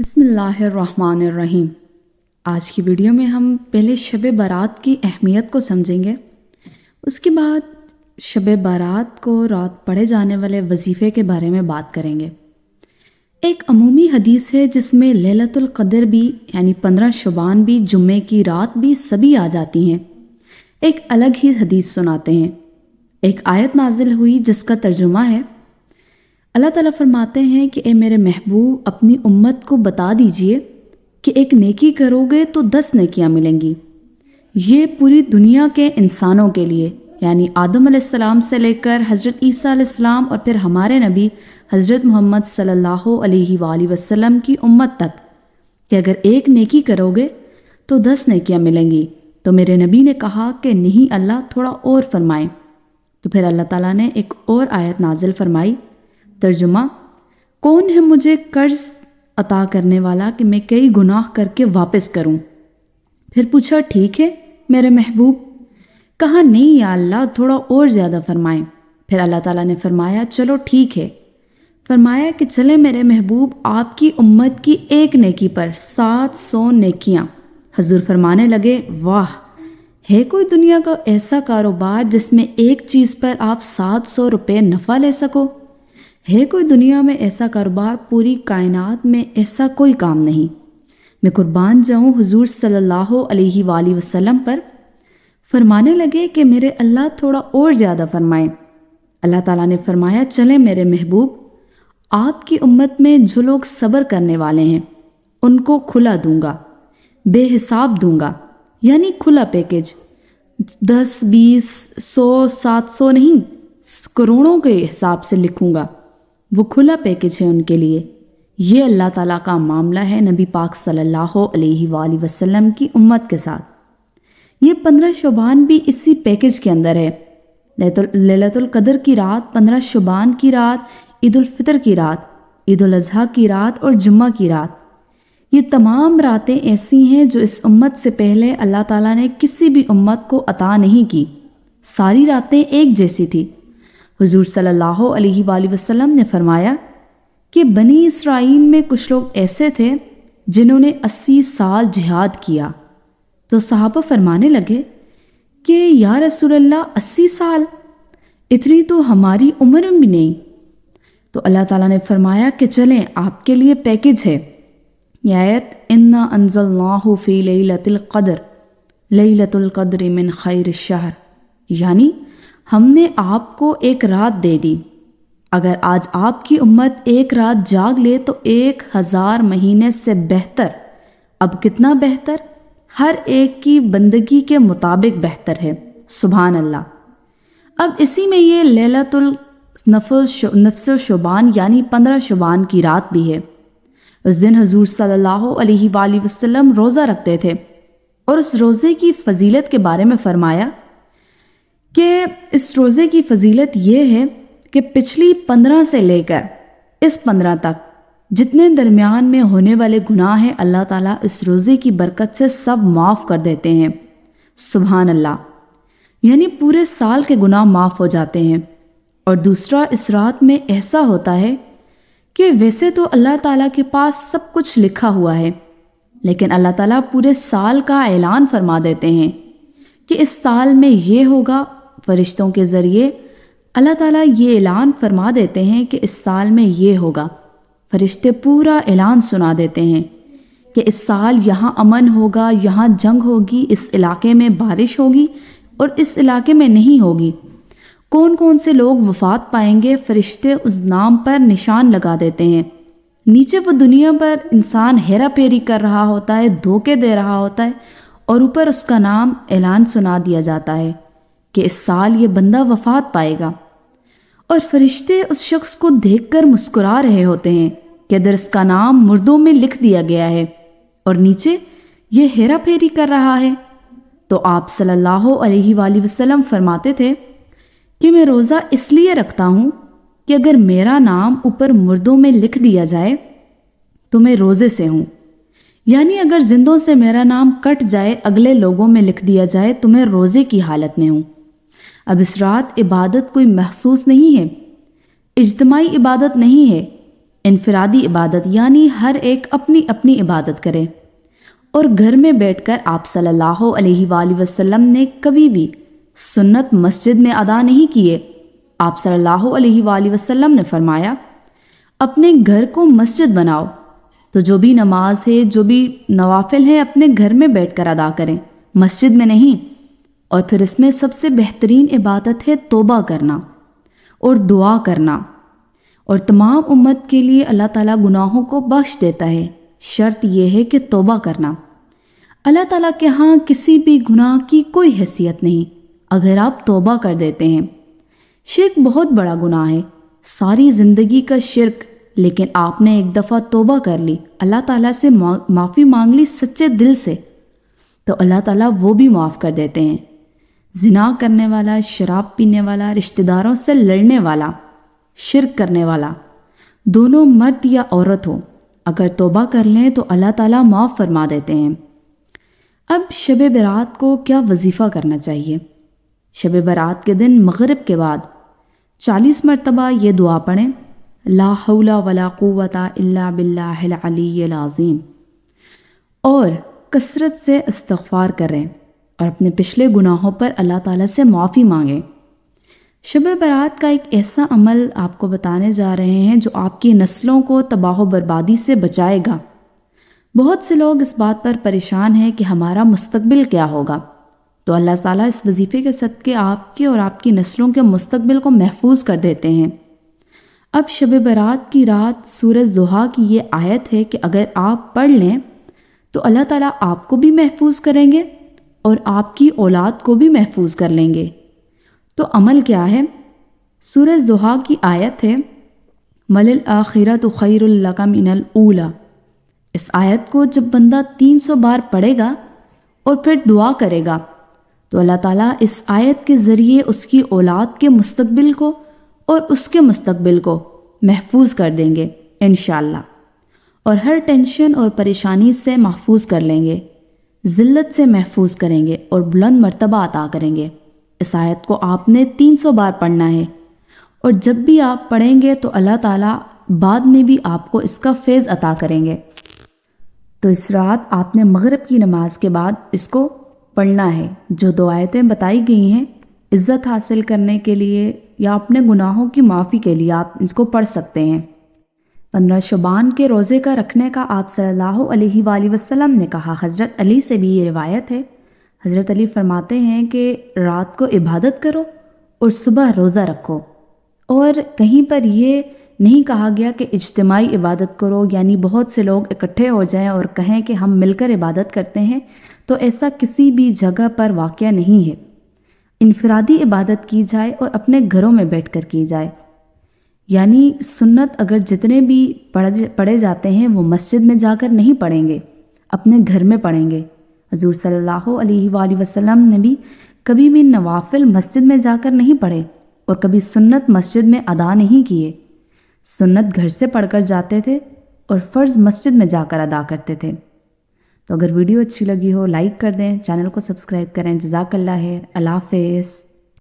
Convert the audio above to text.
بسم اللہ الرحمن الرحیم۔ آج کی ویڈیو میں ہم پہلے شب بارات کی اہمیت کو سمجھیں گے، اس کے بعد شب بارات کو رات پڑھے جانے والے وظیفے کے بارے میں بات کریں گے۔ ایک عمومی حدیث ہے جس میں لیلۃ القدر بھی یعنی 15 شعبان بھی، جمعے کی رات بھی سبھی آ جاتی ہیں۔ ایک الگ ہی حدیث سناتے ہیں۔ ایک آیت نازل ہوئی جس کا ترجمہ ہے، اللہ تعالیٰ فرماتے ہیں کہ اے میرے محبوب اپنی امت کو بتا دیجئے کہ ایک نیکی کرو گے تو 10 نیکیاں ملیں گی۔ یہ پوری دنیا کے انسانوں کے لیے، یعنی آدم علیہ السلام سے لے کر حضرت عیسیٰ علیہ السلام اور پھر ہمارے نبی حضرت محمد صلی اللہ علیہ وآلہ وسلم کی امت تک، کہ اگر ایک نیکی کرو گے تو 10 نیکیاں ملیں گی۔ تو میرے نبی نے کہا کہ نہیں اللہ تھوڑا اور فرمائیں۔ تو پھر اللہ تعالیٰ نے ایک اور آیت نازل فرمائی۔ ترجمہ، کون ہے مجھے قرض عطا کرنے والا کہ میں کئی گناہ کر کے واپس کروں؟ پھر پوچھا ٹھیک ہے میرے محبوب؟ کہا نہیں یا اللہ تھوڑا اور زیادہ فرمائیں۔ پھر اللہ تعالیٰ نے فرمایا چلو ٹھیک ہے۔ فرمایا کہ چلے میرے محبوب آپ کی امت کی ایک نیکی پر 700 نیکیاں۔ حضور فرمانے لگے واہ، ہے کوئی دنیا کا ایسا کاروبار جس میں ایک چیز پر آپ 700 روپے نفع لے سکو؟ ہے کوئی دنیا میں ایسا کاروبار؟ پوری کائنات میں ایسا کوئی کام نہیں۔ میں قربان جاؤں حضور صلی اللہ علیہ وآلہ وسلم پر۔ فرمانے لگے کہ میرے اللہ تھوڑا اور زیادہ فرمائیں۔ اللہ تعالیٰ نے فرمایا چلیں میرے محبوب، آپ کی امت میں جو لوگ صبر کرنے والے ہیں ان کو کھلا دوں گا، بے حساب دوں گا، یعنی کھلا پیکج، 10 20 100 700 نہیں، کروڑوں کے حساب سے لکھوں گا۔ وہ کھلا پیکج ہے ان کے لیے۔ یہ اللہ تعالیٰ کا معاملہ ہے نبی پاک صلی اللہ علیہ وآلہ وسلم کی امت کے ساتھ۔ یہ 15 شعبان بھی اسی پیکج کے اندر ہے۔ لیلۃ القدر کی رات، 15 شعبان کی رات، عید الفطر کی رات، عید الاضحیٰ کی رات اور جمعہ کی رات، یہ تمام راتیں ایسی ہیں جو اس امت سے پہلے اللہ تعالیٰ نے کسی بھی امت کو عطا نہیں کی۔ ساری راتیں ایک جیسی تھی۔ حضور صلی اللہ علیہ وآلہ وسلم نے فرمایا کہ بنی اسرائیل میں کچھ لوگ ایسے تھے جنہوں نے 80 سال جہاد کیا۔ تو صحابہ فرمانے لگے کہ یا رسول اللہ 80 سال، اتنی تو ہماری عمر بھی نہیں۔ تو اللہ تعالیٰ نے فرمایا کہ چلیں آپ کے لیے پیکج ہے۔ یہ آیت انا انزلناہ فی لیلۃ القدر، لیلۃ القدر من خیر الشہر، یعنی ہم نے آپ کو ایک رات دے دی۔ اگر آج آپ کی امت ایک رات جاگ لے تو 1000 مہینے سے بہتر۔ اب کتنا بہتر؟ ہر ایک کی بندگی کے مطابق بہتر ہے۔ سبحان اللہ۔ اب اسی میں یہ لیلۃ النفس شعبان یعنی 15 شعبان کی رات بھی ہے۔ اس دن حضور صلی اللہ علیہ وآلہ وسلم روزہ رکھتے تھے، اور اس روزے کی فضیلت کے بارے میں فرمایا کہ اس روزے کی فضیلت یہ ہے کہ پچھلی 15 سے لے کر اس 15 تک جتنے درمیان میں ہونے والے گناہ ہیں اللہ تعالیٰ اس روزے کی برکت سے سب معاف کر دیتے ہیں۔ سبحان اللہ، یعنی پورے سال کے گناہ معاف ہو جاتے ہیں۔ اور دوسرا، اس رات میں ایسا ہوتا ہے کہ ویسے تو اللہ تعالیٰ کے پاس سب کچھ لکھا ہوا ہے، لیکن اللہ تعالیٰ پورے سال کا اعلان فرما دیتے ہیں کہ اس سال میں یہ ہوگا۔ فرشتوں کے ذریعے اللہ تعالیٰ یہ اعلان فرما دیتے ہیں کہ اس سال میں یہ ہوگا۔ فرشتے پورا اعلان سنا دیتے ہیں کہ اس سال یہاں امن ہوگا، یہاں جنگ ہوگی، اس علاقے میں بارش ہوگی اور اس علاقے میں نہیں ہوگی۔ کون کون سے لوگ وفات پائیں گے، فرشتے اس نام پر نشان لگا دیتے ہیں۔ نیچے وہ دنیا پر انسان ہیرا پھیری کر رہا ہوتا ہے، دھوکے دے رہا ہوتا ہے، اور اوپر اس کا نام اعلان سنا دیا جاتا ہے کہ اس سال یہ بندہ وفات پائے گا۔ اور فرشتے اس شخص کو دیکھ کر مسکرا رہے ہوتے ہیں کہ ادھر اس کا نام مردوں میں لکھ دیا گیا ہے اور نیچے یہ ہیرا پھیری کر رہا ہے۔ تو آپ صلی اللہ علیہ وآلہ وسلم فرماتے تھے کہ میں روزہ اس لیے رکھتا ہوں کہ اگر میرا نام اوپر مردوں میں لکھ دیا جائے تو میں روزے سے ہوں، یعنی اگر زندوں سے میرا نام کٹ جائے، اگلے لوگوں میں لکھ دیا جائے تو میں روزے کی حالت میں ہوں۔ اب اس رات عبادت کوئی محسوس نہیں ہے، اجتماعی عبادت نہیں ہے، انفرادی عبادت یعنی ہر ایک اپنی اپنی عبادت کرے، اور گھر میں بیٹھ کر آپ صلی اللہ علیہ وآلہ وسلم نے کبھی بھی سنت مسجد میں ادا نہیں کیے۔ آپ صلی اللہ علیہ وآلہ وسلم نے فرمایا، اپنے گھر کو مسجد بناؤ، تو جو بھی نماز ہے، جو بھی نوافل ہیں، اپنے گھر میں بیٹھ کر ادا کریں، مسجد میں نہیں۔ اور پھر اس میں سب سے بہترین عبادت ہے توبہ کرنا اور دعا کرنا، اور تمام امت کے لیے اللہ تعالیٰ گناہوں کو بخش دیتا ہے، شرط یہ ہے کہ توبہ کرنا۔ اللہ تعالیٰ کے ہاں کسی بھی گناہ کی کوئی حیثیت نہیں اگر آپ توبہ کر دیتے ہیں۔ شرک بہت بڑا گناہ ہے، ساری زندگی کا شرک، لیکن آپ نے ایک دفعہ توبہ کر لی، اللہ تعالیٰ سے معافی مانگ لی سچے دل سے، تو اللہ تعالیٰ وہ بھی معاف کر دیتے ہیں۔ زنا کرنے والا، شراب پینے والا، رشتہ داروں سے لڑنے والا، شرک کرنے والا، دونوں مرد یا عورت ہو، اگر توبہ کر لیں تو اللہ تعالیٰ معاف فرما دیتے ہیں۔ اب شب برات کو کیا وظیفہ کرنا چاہیے؟ شب برات کے دن مغرب کے بعد 40 مرتبہ یہ دعا پڑھیں، لا حول ولا قوت الا باللہ العلی العظیم، اور کثرت سے استغفار کریں اور اپنے پچھلے گناہوں پر اللہ تعالیٰ سے معافی مانگیں۔ شب برات کا ایک ایسا عمل آپ کو بتانے جا رہے ہیں جو آپ کی نسلوں کو تباہ و بربادی سے بچائے گا۔ بہت سے لوگ اس بات پر پریشان ہیں کہ ہمارا مستقبل کیا ہوگا، تو اللہ تعالیٰ اس وظیفے کے صدقے آپ کے اور آپ کی نسلوں کے مستقبل کو محفوظ کر دیتے ہیں۔ اب شب برات کی رات سورہ ضحیٰ کی یہ آیت ہے کہ اگر آپ پڑھ لیں تو اللہ تعالیٰ آپ کو بھی محفوظ کریں گے اور آپ کی اولاد کو بھی محفوظ کر لیں گے۔ تو عمل کیا ہے؟ سورہ ضحیٰ کی آیت ہے وَلِلْآخِرَةُ خَيْرٌ لَكَ مِنَ الْأُولَى۔ اس آیت کو جب بندہ 300 بار پڑھے گا اور پھر دعا کرے گا تو اللہ تعالیٰ اس آیت کے ذریعے اس کی اولاد کے مستقبل کو اور اس کے مستقبل کو محفوظ کر دیں گے انشاءاللہ، اور ہر ٹینشن اور پریشانی سے محفوظ کر لیں گے، ذلت سے محفوظ کریں گے اور بلند مرتبہ عطا کریں گے۔ اس آیت کو آپ نے 300 بار پڑھنا ہے، اور جب بھی آپ پڑھیں گے تو اللہ تعالیٰ بعد میں بھی آپ کو اس کا فیض عطا کریں گے۔ تو اس رات آپ نے مغرب کی نماز کے بعد اس کو پڑھنا ہے۔ جو دو آیتیں بتائی گئی ہیں عزت حاصل کرنے کے لیے یا اپنے گناہوں کی معافی کے لیے آپ اس کو پڑھ سکتے ہیں۔ 15 شعبان کے روزے کا رکھنے کا آپ صلی اللہ علیہ وآلہ وسلم نے کہا۔ حضرت علی سے بھی یہ روایت ہے، حضرت علی فرماتے ہیں کہ رات کو عبادت کرو اور صبح روزہ رکھو، اور کہیں پر یہ نہیں کہا گیا کہ اجتماعی عبادت کرو، یعنی بہت سے لوگ اکٹھے ہو جائیں اور کہیں کہ ہم مل کر عبادت کرتے ہیں، تو ایسا کسی بھی جگہ پر واقع نہیں ہے۔ انفرادی عبادت کی جائے اور اپنے گھروں میں بیٹھ کر کی جائے، یعنی سنت اگر جتنے بھی پڑھے جاتے ہیں وہ مسجد میں جا کر نہیں پڑھیں گے، اپنے گھر میں پڑھیں گے۔ حضور صلی اللہ علیہ وآلہ وسلم نے بھی کبھی بھی نوافل مسجد میں جا کر نہیں پڑھے اور کبھی سنت مسجد میں ادا نہیں کیے۔ سنت گھر سے پڑھ کر جاتے تھے اور فرض مسجد میں جا کر ادا کرتے تھے۔ تو اگر ویڈیو اچھی لگی ہو لائک کر دیں، چینل کو سبسکرائب کریں۔ جزاک اللہ خیر، اللہ حافظ۔